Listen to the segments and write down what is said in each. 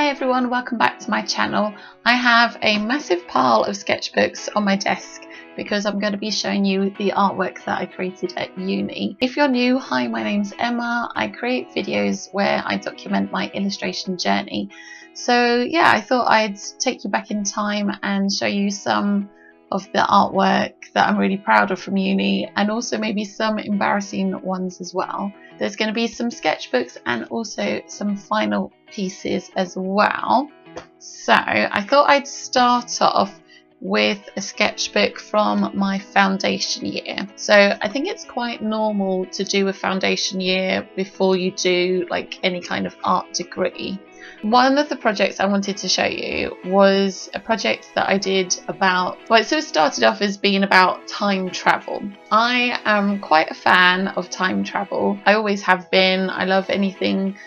Hi everyone, welcome back to my channel. I have a massive pile of sketchbooks on my desk because I'm going to be showing you the artwork that I created at uni. If you're new, hi, my name's Emma. I create videos where I document my illustration journey. So yeah, I thought I'd take you back in time and show you some of the artwork that I'm really proud of from uni, and also maybe some embarrassing ones as well. There's going to be some sketchbooks and also some final pieces as well. So I thought I'd start off with a sketchbook from my foundation year. So I think it's quite normal to do a foundation year before you do like any kind of art degree. One of the projects I wanted to show you was a project that I did about, well, it sort of started off as being about time travel. I am quite a fan of time travel. I always have been. I love anything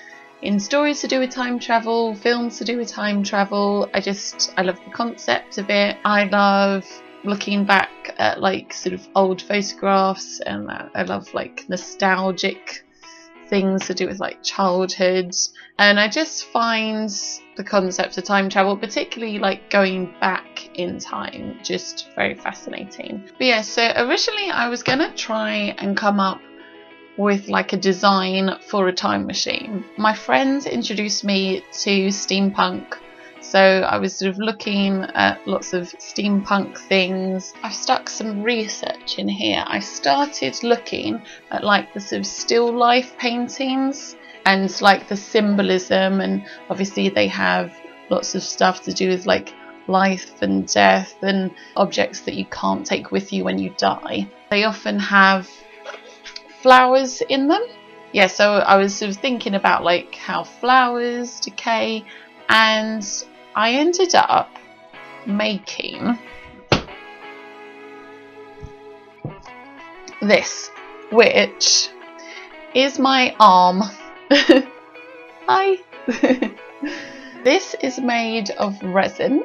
in stories to do with time travel, films to do with time travel. I love the concept of it. I love looking back at like sort of old photographs, and I love like nostalgic things to do with like childhood, and I just find the concept of time travel, particularly like going back in time, just very fascinating. But yeah, so originally I was gonna try and come up with like a design for a time machine. My friends introduced me to steampunk, so I was sort of looking at lots of steampunk things. I've stuck some research in here. I started looking at like the sort of still life paintings and like the symbolism, and obviously they have lots of stuff to do with like life and death and objects that you can't take with you when you die. They often have flowers in them. Yeah, so I was sort of thinking about like how flowers decay, and I ended up making this, which is my arm. Hi. This is made of resin.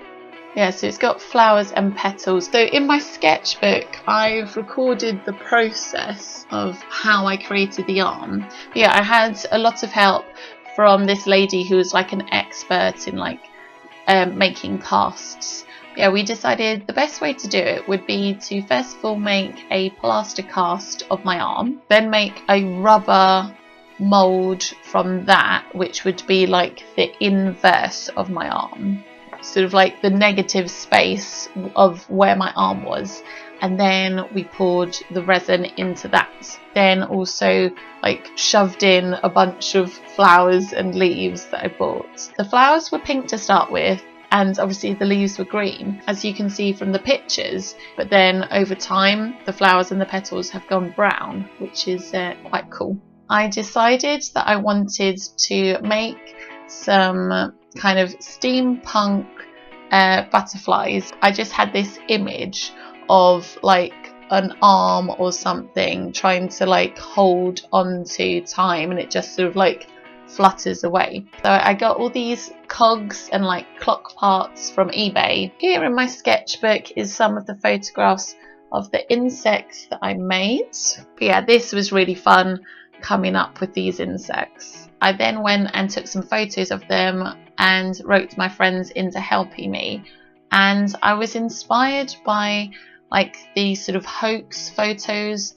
Yeah, so it's got flowers and petals. So in my sketchbook, I've recorded the process of how I created the arm. But yeah, I had a lot of help from this lady who was like an expert in like making casts. Yeah, we decided the best way to do it would be to first of all make a plaster cast of my arm, then make a rubber mould from that, which would be like the inverse of my arm, sort of like the negative space of where my arm was, and then we poured the resin into that. Then also like shoved in a bunch of flowers and leaves that I bought. The flowers were pink to start with, and obviously the leaves were green, as you can see from the pictures, but then over time the flowers and the petals have gone brown, which is quite cool. I decided that I wanted to make some kind of steampunk butterflies. I just had this image of like an arm or something trying to like hold on to time, and it just sort of like flutters away. So I got all these cogs and like clock parts from eBay. Here in my sketchbook is some of the photographs of the insects that I made. But yeah, this was really fun coming up with these insects. I then went and took some photos of them and roped my friends into helping me, and I was inspired by like these sort of hoax photos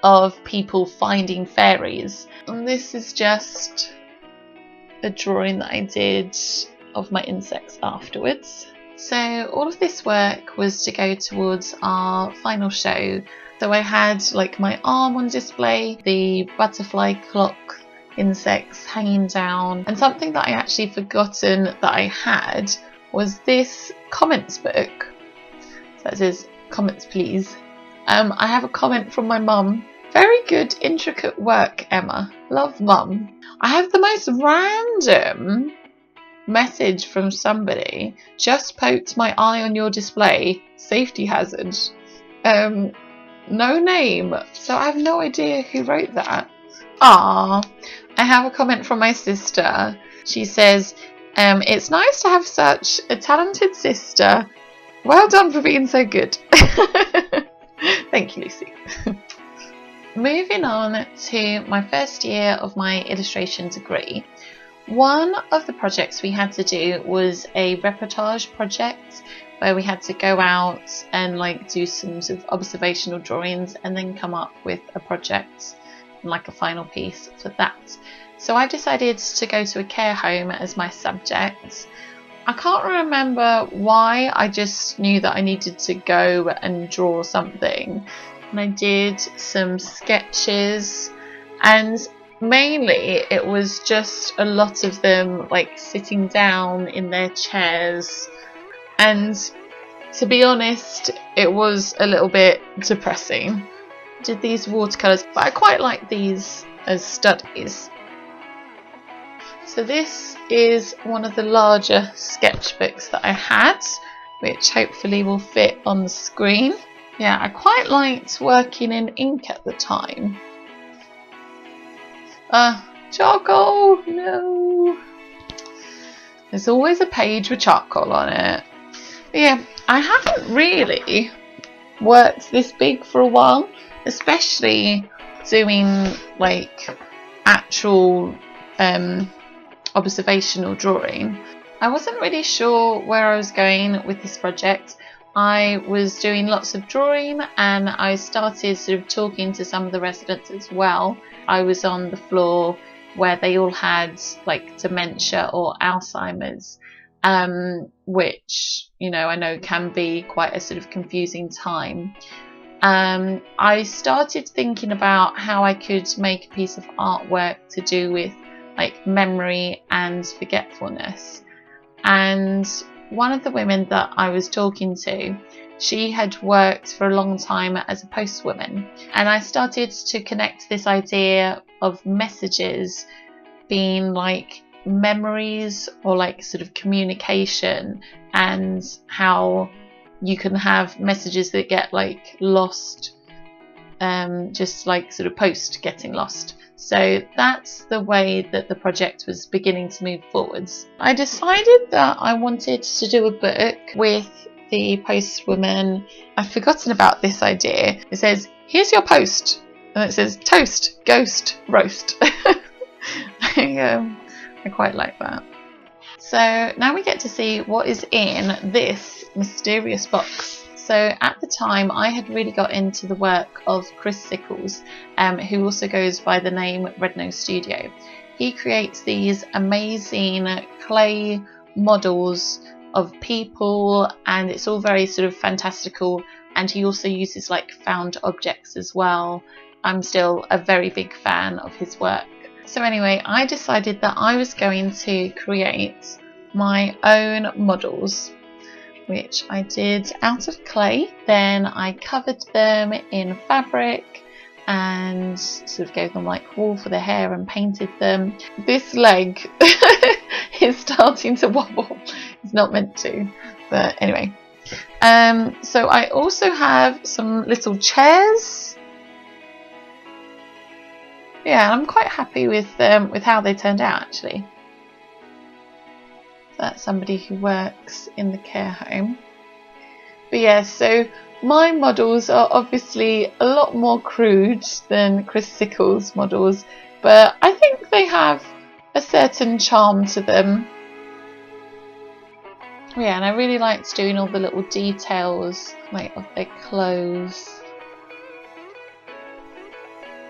of people finding fairies, and this is just a drawing that I did of my insects afterwards. So all of this work was to go towards our final show. So I had like my arm on display, the butterfly clock insects hanging down, and something that I actually forgotten that I had was this comments book. So it says comments please. I have a comment from my mum. Very good intricate work, Emma. Love, mum. I have the most random message from somebody. Just poked my eye on your display. Safety hazard. No name, so I have no idea who wrote that. Ah, I have a comment from my sister. She says, it's nice to have such a talented sister. Well done for being so good. Thank you, Lucy. Moving on to my first year of my illustration degree, One of the projects we had to do was a reportage project where we had to go out and like do some sort of observational drawings and then come up with a project and like a final piece for that. So I decided to go to a care home as my subject. I can't remember why, I just knew that I needed to go and draw something. And I did some sketches, and mainly it was just a lot of them like sitting down in their chairs, and to be honest it was a little bit depressing. I did these watercolours, but I quite like these as studies. So this is one of the larger sketchbooks that I had, which hopefully will fit on the screen. Yeah, I quite liked working in ink at the time. Charcoal! No! There's always a page with charcoal on it. But yeah, I haven't really worked this big for a while, especially doing like actual observational drawing. I wasn't really sure where I was going with this project. I was doing lots of drawing and I started sort of talking to some of the residents as well. I was on the floor where they all had like dementia or Alzheimer's, which, you know, I know can be quite a sort of confusing time. I started thinking about how I could make a piece of artwork to do with like memory and forgetfulness. And one of the women that I was talking to, she had worked for a long time as a postwoman, and I started to connect this idea of messages being like memories or like sort of communication, and how you can have messages that get like lost, just like sort of post getting lost. So that's the way that the project was beginning to move forwards. I decided that I wanted to do a book with the postwoman. I've forgotten about this idea. It says, here's your post, and it says toast, ghost, roast. I quite like that. So now we get to see what is in this mysterious box. So at the time I had really got into the work of Chris Sickles, who also goes by the name Red Nose Studio. He creates these amazing clay models of people, and it's all very sort of fantastical, and he also uses like found objects as well. I'm still a very big fan of his work. So anyway, I decided that I was going to create my own models, which I did out of clay. Then I covered them in fabric and sort of gave them like wool for their hair and painted them. This leg is starting to wobble. It's not meant to, but anyway. So I also have some little chairs. Yeah, I'm quite happy with how they turned out actually. That's somebody who works in the care home. But yeah, so my models are obviously a lot more crude than Chris Sickles' models, but I think they have a certain charm to them. Yeah, and I really liked doing all the little details like of their clothes.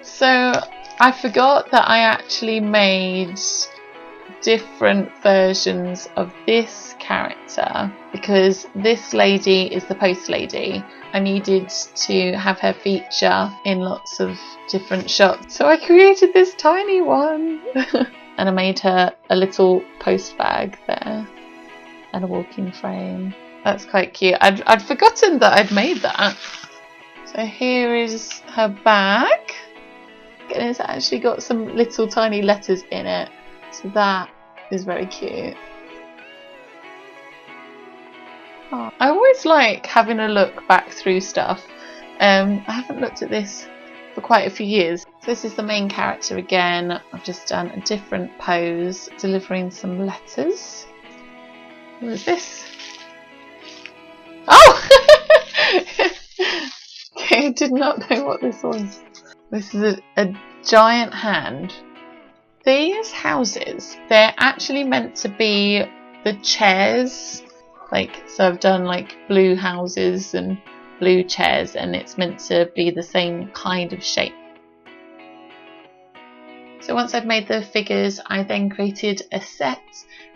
So I forgot that I actually made different versions of this character, because this lady is the post lady. I needed to have her feature in lots of different shots, so I created this tiny one. And I made her a little post bag there and a walking frame. That's quite cute. I'd forgotten that I'd made that. So here is her bag, and it's actually got some little tiny letters in it. So that is very cute. Oh, I always like having a look back through stuff. I haven't looked at this for quite a few years. So this is the main character again. I've just done a different pose, delivering some letters. What is this? Oh! Okay, I did not know what this was. This is a giant hand. These houses, they're actually meant to be the chairs. Like, so I've done like blue houses and blue chairs, and it's meant to be the same kind of shape. So once I'd made the figures, I then created a set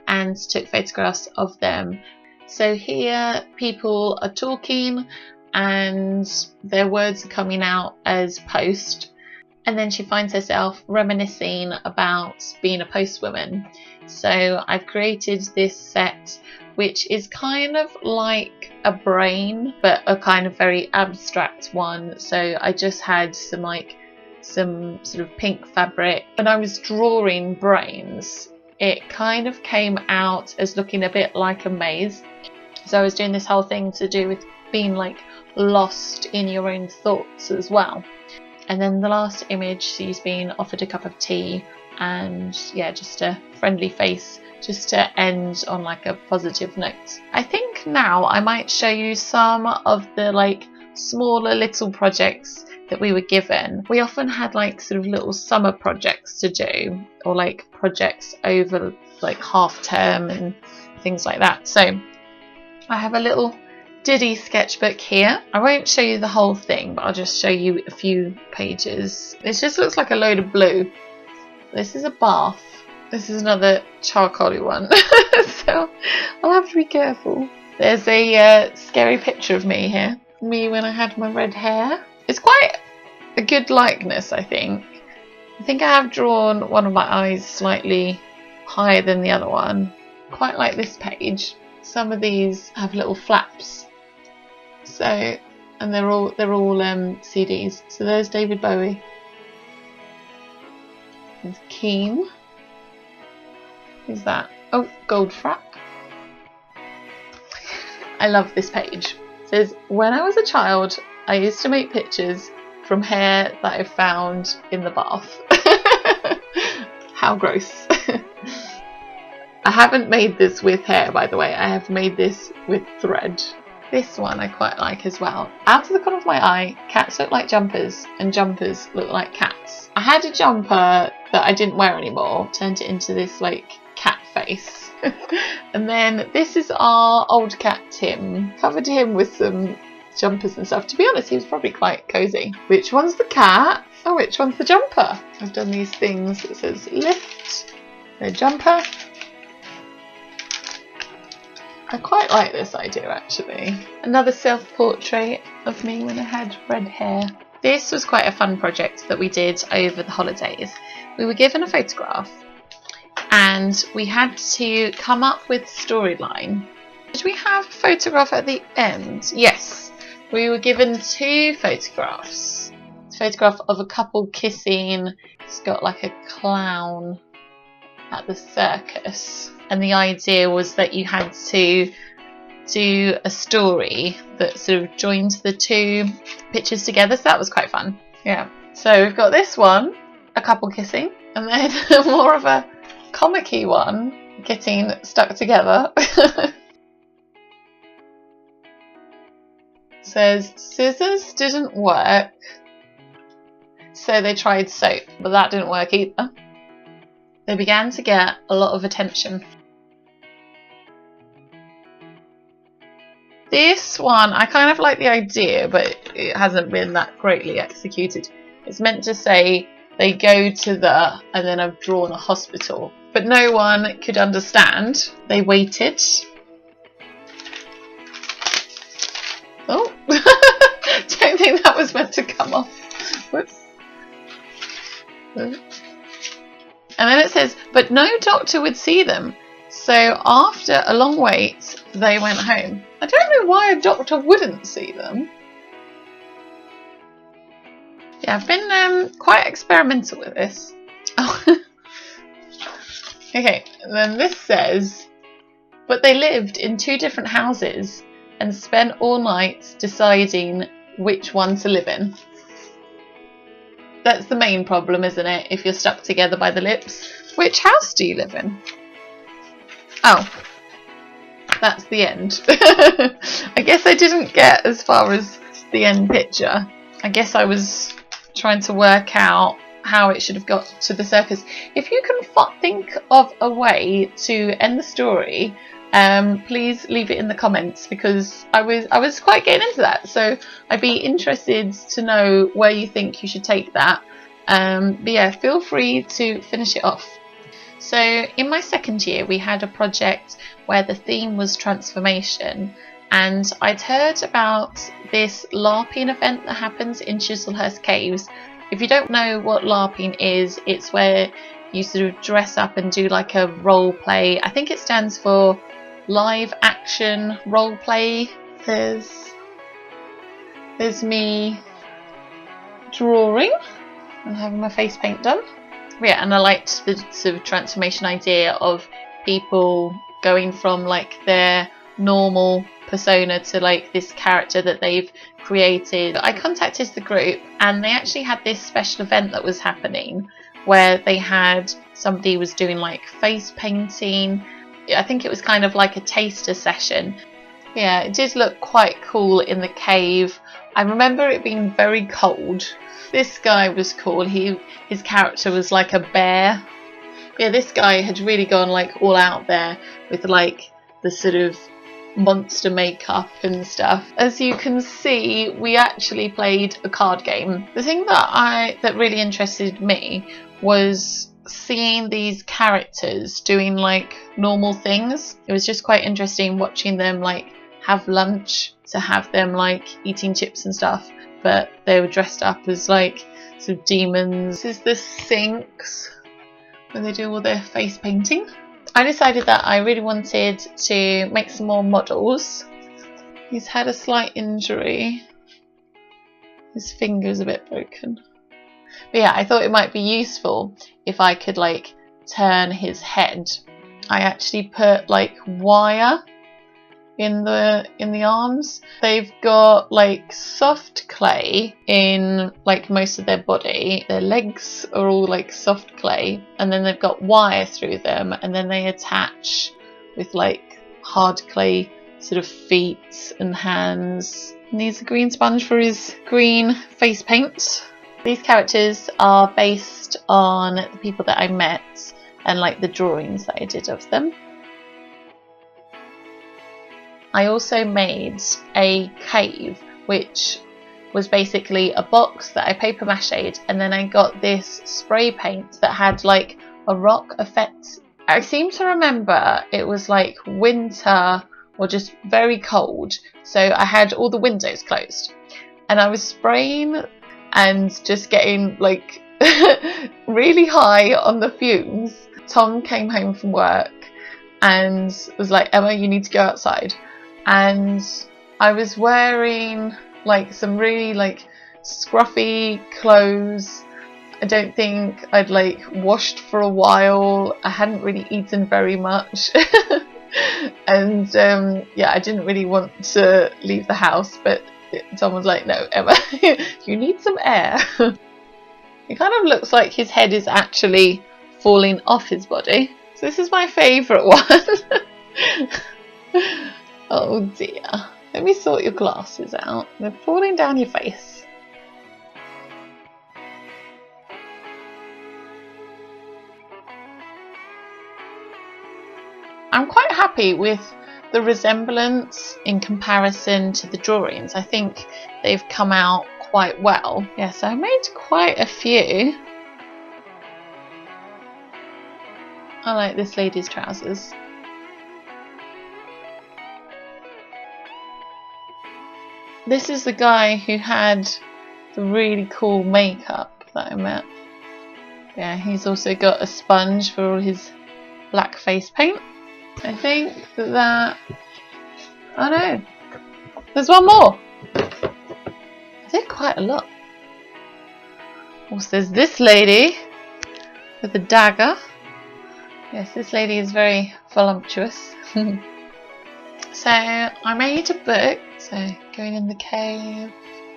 and took photographs of them. So here people are talking and their words are coming out as post, and then she finds herself reminiscing about being a postwoman. So I've created this set which is kind of like a brain, but a kind of very abstract one. So I just had some sort of pink fabric. When I was drawing brains, it kind of came out as looking a bit like a maze. So I was doing this whole thing to do with being like lost in your own thoughts as well. And then the last image, she's been offered a cup of tea, and yeah, just a friendly face, just to end on like a positive note. I think now I might show you some of the like smaller little projects that we were given. We often had like sort of little summer projects to do, or like projects over like half term and things like that. So I have a little Diddy sketchbook here. I won't show you the whole thing, but I'll just show you a few pages. This just looks like a load of blue. This is a bath. This is another charcoaly one. So I'll have to be careful. There's a scary picture of me here. Me when I had my red hair. It's quite a good likeness, I think. I think I have drawn one of my eyes slightly higher than the other one. Quite like this page. Some of these have little flaps. So, and they're all CDs. So there's David Bowie. There's Keane. Who's that? Oh, Goldfrapp. I love this page. It says, when I was a child, I used to make pictures from hair that I found in the bath. How gross. I haven't made this with hair, by the way. I have made this with thread. This one I quite like as well. Out of the corner of my eye, cats look like jumpers and jumpers look like cats. I had a jumper that I didn't wear anymore, turned it into this like cat face. And then this is our old cat Tim. Covered him with some jumpers and stuff. To be honest, he was probably quite cosy. Which one's the cat? Oh, which one's the jumper? I've done these things that says lift, no jumper. I quite like this idea actually. Another self-portrait of me when I had red hair. This was quite a fun project that we did over the holidays. We were given a photograph and we had to come up with storyline. Did we have a photograph at the end? Yes. We were given two photographs. It's a photograph of a couple kissing. It's got like a clown at the circus. And the idea was that you had to do a story that sort of joined the two pictures together. So that was quite fun. Yeah. So we've got this one, a couple kissing, and then more of a comic-y one, getting stuck together. Says, scissors didn't work, so they tried soap, but that didn't work either. They began to get a lot of attention. This one, I kind of like the idea, but it hasn't been that greatly executed. It's meant to say they go to the, and then I've drawn a hospital, but no one could understand. They waited. Oh, don't think that was meant to come off. Whoops. And then it says, but no doctor would see them. So after a long wait, they went home. I don't know why a doctor wouldn't see them. Yeah, I've been quite experimental with this. Oh. Okay, and then this says, but they lived in two different houses and spent all night deciding which one to live in. That's the main problem, isn't it? If you're stuck together by the lips. Which house do you live in? Oh, that's the end. I guess I didn't get as far as the end picture. I guess I was trying to work out how it should have got to the surface. If you can think of a way to end the story, please leave it in the comments, because I was quite getting into that, so I'd be interested to know where you think you should take that. But yeah, feel free to finish it off. So in my second year we had a project where the theme was transformation, and I'd heard about this LARPing event that happens in Chislehurst Caves. If you don't know what LARPing is, it's where you sort of dress up and do like a role play. I think it stands for live action role play. There's me drawing and having my face paint done. Yeah, and I liked the sort of transformation idea of people going from like their normal persona to like this character that they've created. I contacted the group and they actually had this special event that was happening where they had somebody was doing like face painting. I think it was kind of like a taster session. Yeah, it did look quite cool in the cave. I remember it being very cold. This guy was cool. His character was like a bear. Yeah, this guy had really gone like all out there with like the sort of monster makeup and stuff. As you can see, we actually played a card game. The thing that really interested me was seeing these characters doing like normal things. It was just quite interesting watching them like have lunch, to have them like eating chips and stuff, but they were dressed up as like sort of demons. This is the sinks where they do all their face painting. I decided that I really wanted to make some more models. He's had a slight injury. His finger's a bit broken. But yeah, I thought it might be useful if I could like turn his head. I actually put like wire in the arms. They've got like soft clay in like most of their body. Their legs are all like soft clay, and then they've got wire through them, and then they attach with like hard clay sort of feet and hands. Needs a green sponge for his green face paint. These characters are based on the people that I met and like the drawings that I did of them. I also made a cave, which was basically a box that I paper machéed, and then I got this spray paint that had like a rock effect. I seem to remember it was like winter or just very cold, so I had all the windows closed and I was spraying and just getting like really high on the fumes. Tom came home from work and was like, Emma, you need to go outside. And I was wearing like some really like scruffy clothes. I don't think I'd like washed for a while. I hadn't really eaten very much. And yeah, I didn't really want to leave the house, but Tom was like, no, Emma, you need some air. It kind of looks like his head is actually falling off his body. So this is my favourite one. Oh dear. Let me sort your glasses out. They're falling down your face. I'm quite happy with the resemblance in comparison to the drawings. I think they've come out quite well. Yeah, so I made quite a few. I like this lady's trousers. This is the guy who had the really cool makeup that I met. Yeah, he's also got a sponge for all his black face paint. I think that... Oh no! There's one more! I did quite a lot. Also, there's this lady with a dagger. Yes, this lady is very voluptuous. So I made a book. So going in the cave,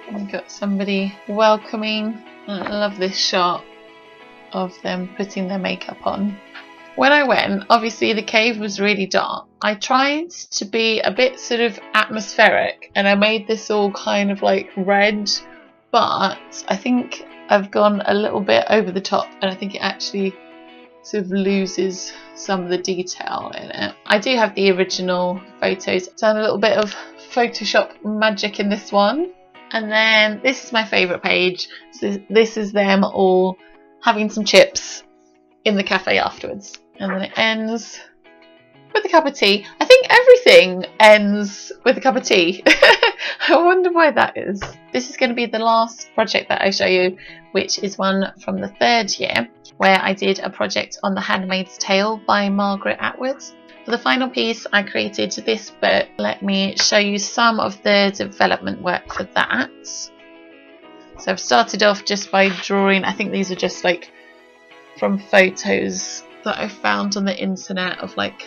and we've got somebody welcoming. I love this shot of them putting their makeup on. When I went, obviously the cave was really dark. I tried to be a bit sort of atmospheric, and I made this all kind of like red but I think I've gone a little bit over the top, and I think it actually sort of loses some of the detail in it. I do have the original photos. I've done a little bit of Photoshop magic in this one. And then this is my favourite page. So this is them all having some chips in the cafe afterwards. And then it ends with a cup of tea. I think everything ends with a cup of tea. I wonder why that is. This is going to be the last project that I show you, which is one from the 3rd year, where I did a project on The Handmaid's Tale by Margaret Atwood. For the final piece, I created this book. Let me show you some of the development work for that. So I've started off just by drawing. I think these are just like from photos that I found on the internet of like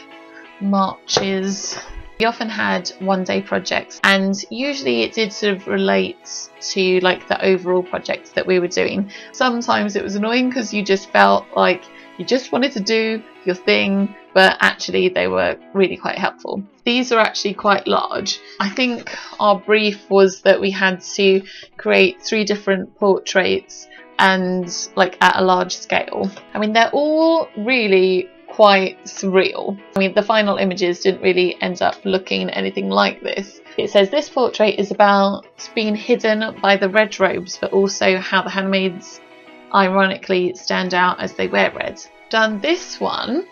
marches. We often had one-day projects, and usually it did sort of relate to like the overall project that we were doing. Sometimes it was annoying because you just felt like you just wanted to do your thing, but actually they were really quite helpful. These are actually quite large. I think our brief was that we had to create 3 different portraits and like at a large scale. I mean, they're all really quite surreal. I mean, the final images didn't really end up looking anything like this. It says this portrait is about being hidden by the red robes, but also how the handmaids ironically stand out as they wear red. Done this one.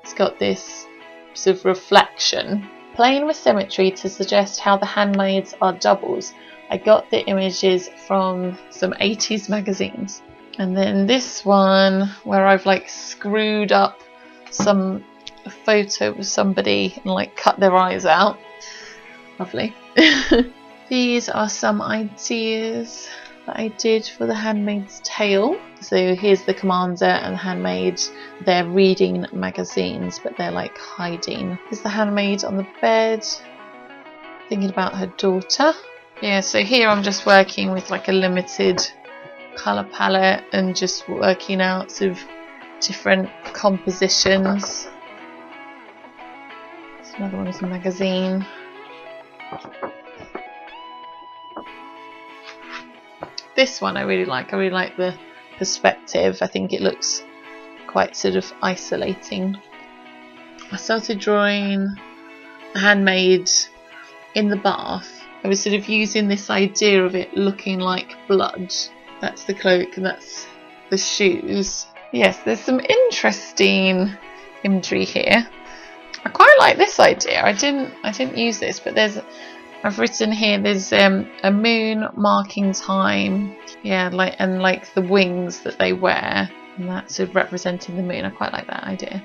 It's got this sort of reflection, playing with symmetry to suggest how the handmaids are doubles. I got the images from some 80s magazines. And then this one where I've like screwed up some photo of somebody and like cut their eyes out. Lovely. These are some ideas that I did for The Handmaid's Tale. So here's the commander and the handmaid. They're reading magazines, but they're like hiding. Here's the handmaid on the bed, thinking about her daughter. Yeah, so here I'm just working with like a limited colour palette and just working out sort of different compositions. There's another one is a magazine. This one I really like. I really like the perspective. I think it looks quite sort of isolating. I started drawing a handmaid in the bath. I was sort of using this idea of it looking like blood. That's the cloak and that's the shoes. Yes, there's some interesting imagery here. I quite like this idea. I didn't use this, but I've written here there's a moon marking time. Yeah, like the wings that they wear, and that's sort of representing the moon. I quite like that idea.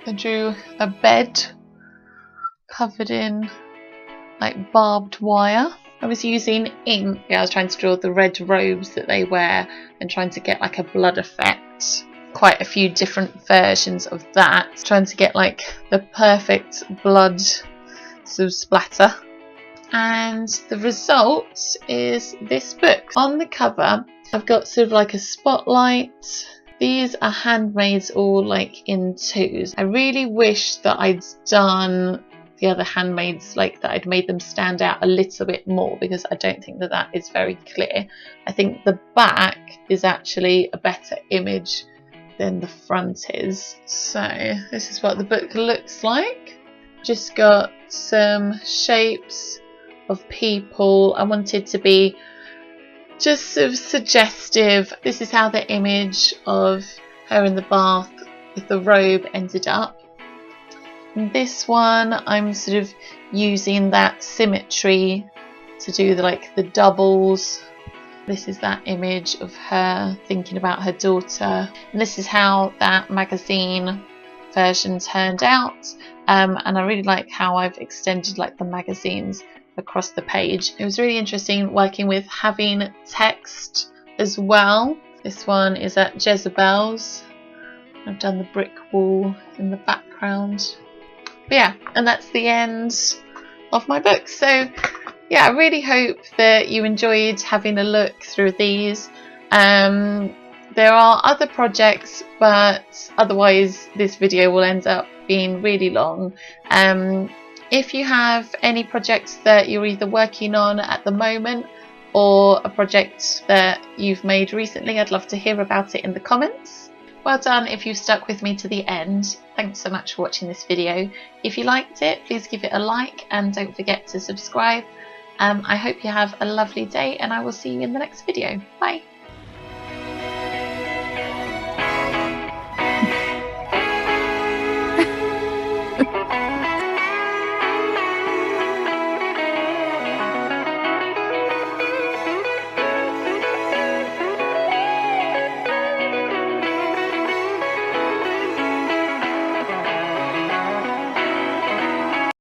I drew a bed covered in like barbed wire. I was using ink. Yeah, I was trying to draw the red robes that they wear and trying to get like a blood effect. Quite a few different versions of that. Trying to get like the perfect blood sort of splatter. And the result is this book. On the cover, I've got sort of like a spotlight. These are handmaids all like in twos. I really wish that I'd done the other handmaids, like that I'd made them stand out a little bit more, because I don't think that that is very clear. I think the back is actually a better image than the front is. So this is what the book looks like. Just got some shapes of people. I wanted to be just sort of suggestive. This is how the image of her in the bath with the robe ended up. This one, I'm sort of using that symmetry to do the doubles. This is that image of her thinking about her daughter. And this is how that magazine version turned out. And I really like how I've extended like the magazines across the page. It was really interesting working with having text as well. This one is at Jezebel's. I've done the brick wall in the background. But yeah, and that's the end of my book. So yeah, I really hope that you enjoyed having a look through these. There are other projects, but otherwise this video will end up being really long. If you have any projects that you're either working on at the moment or a project that you've made recently, I'd love to hear about it in the comments. Well done if you've stuck with me to the end. Thanks so much for watching this video. If you liked it, please give it a like and don't forget to subscribe. I hope you have a lovely day and I will see you in the next video. Bye!